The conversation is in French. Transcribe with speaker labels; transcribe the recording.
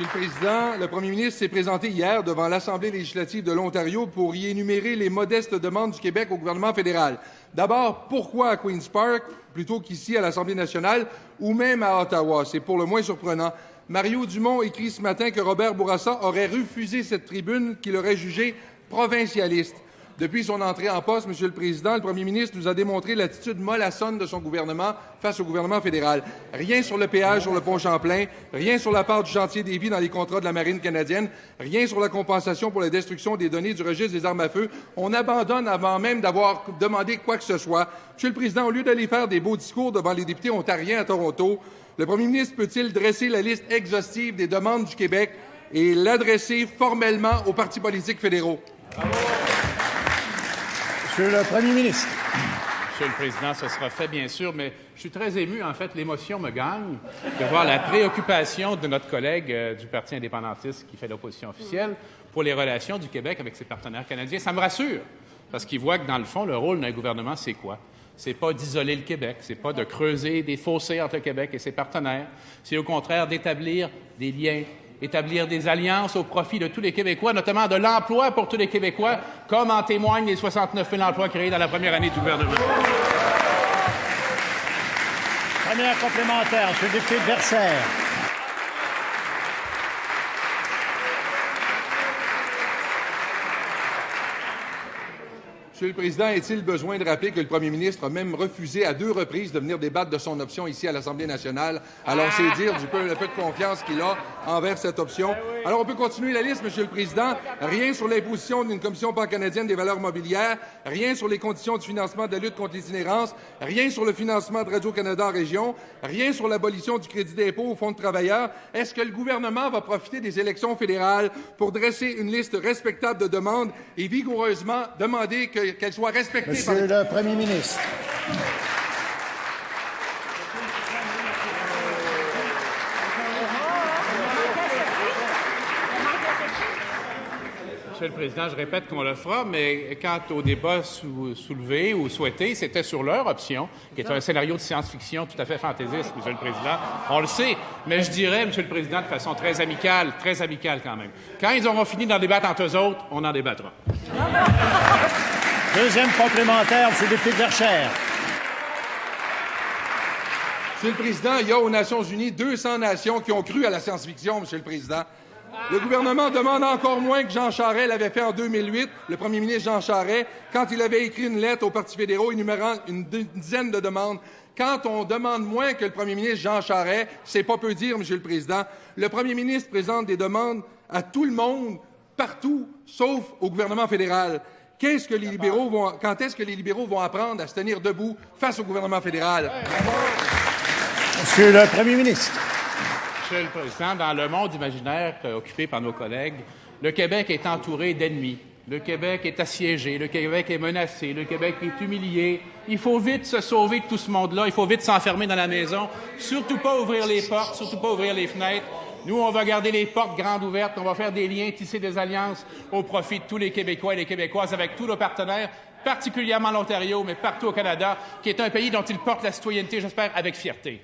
Speaker 1: Monsieur le Président, le premier ministre s'est présenté hier devant l'Assemblée législative de l'Ontario pour y énumérer les modestes demandes du Québec au gouvernement fédéral. D'abord, pourquoi à Queen's Park plutôt qu'ici à l'Assemblée nationale ou même à Ottawa? C'est pour le moins surprenant. Mario Dumont écrit ce matin que Robert Bourassa aurait refusé cette tribune qu'il aurait jugée provincialiste. Depuis son entrée en poste, Monsieur le Président, le premier ministre nous a démontré l'attitude mollassonne de son gouvernement face au gouvernement fédéral. Rien sur le péage sur le pont Champlain, rien sur la part du chantier Davy dans les contrats de la Marine canadienne, rien sur la compensation pour la destruction des données du registre des armes à feu. On abandonne avant même d'avoir demandé quoi que ce soit. Monsieur le Président, au lieu d'aller faire des beaux discours devant les députés ontariens à Toronto, le premier ministre peut-il dresser la liste exhaustive des demandes du Québec et l'adresser formellement aux partis politiques fédéraux?
Speaker 2: Monsieur le Premier ministre.
Speaker 3: Monsieur le Président, ce sera fait, bien sûr, mais je suis très ému. En fait, l'émotion me gagne de voir la préoccupation de notre collègue du Parti indépendantiste qui fait l'opposition officielle pour les relations du Québec avec ses partenaires canadiens. Ça me rassure, parce qu'il voit que, dans le fond, le rôle d'un gouvernement, c'est quoi? C'est pas d'isoler le Québec, c'est pas de creuser des fossés entre le Québec et ses partenaires. C'est au contraire d'établir des liens, établir des alliances au profit de tous les Québécois, notamment de l'emploi pour tous les Québécois, comme en témoignent les 69 000 emplois créés dans la première année du gouvernement.
Speaker 2: Première complémentaire, M. le député de Verchères.
Speaker 1: Monsieur le Président, est-il besoin de rappeler que le premier ministre a même refusé à 2 reprises de venir débattre de son option ici à l'Assemblée nationale? Alors, c'est dire le peu de confiance qu'il a envers cette option. Alors, on peut continuer la liste, Monsieur le Président. Rien sur l'imposition d'une commission pan-canadienne des valeurs mobilières, rien sur les conditions du financement de la lutte contre l'itinérance, rien sur le financement de Radio-Canada en région, rien sur l'abolition du crédit d'impôt au Fonds de travailleurs. Est-ce que le gouvernement va profiter des élections fédérales pour dresser une liste respectable de demandes et vigoureusement demander qu'elle soit respectée
Speaker 2: Monsieur le Premier ministre.
Speaker 3: Monsieur le Président, je répète qu'on le fera, mais quant au débat soulevé ou souhaité, c'était sur leur option, qui est un scénario de science-fiction tout à fait fantaisiste, Monsieur le Président. On le sait, mais je dirais, Monsieur le Président, de façon très amicale quand même. Quand ils auront fini d'en débattre entre eux autres, on en débattra.
Speaker 2: Deuxième complémentaire, M. le député de Verchères.
Speaker 1: Monsieur le Président, il y a aux Nations unies 200 nations qui ont cru à la science-fiction, Monsieur le Président. Le gouvernement demande encore moins que Jean Charest l'avait fait en 2008, le premier ministre Jean Charest, quand il avait écrit une lettre aux partis fédéraux énumérant une dizaine de demandes. Quand on demande moins que le premier ministre Jean Charest, c'est pas peu dire, Monsieur le Président. Le premier ministre présente des demandes à tout le monde, partout, sauf au gouvernement fédéral. Quand est-ce que les libéraux vont apprendre à se tenir debout face au gouvernement fédéral?
Speaker 2: Monsieur le Premier ministre.
Speaker 3: Monsieur le Président, dans le monde imaginaire occupé par nos collègues, le Québec est entouré d'ennemis. Le Québec est assiégé, le Québec est menacé, le Québec est humilié. Il faut vite se sauver de tout ce monde-là, il faut vite s'enfermer dans la maison, surtout pas ouvrir les portes, surtout pas ouvrir les fenêtres. Nous, on va garder les portes grandes ouvertes, on va faire des liens, tisser des alliances au profit de tous les Québécois et les Québécoises avec tous nos partenaires, particulièrement l'Ontario, mais partout au Canada, qui est un pays dont ils portent la citoyenneté, j'espère, avec fierté.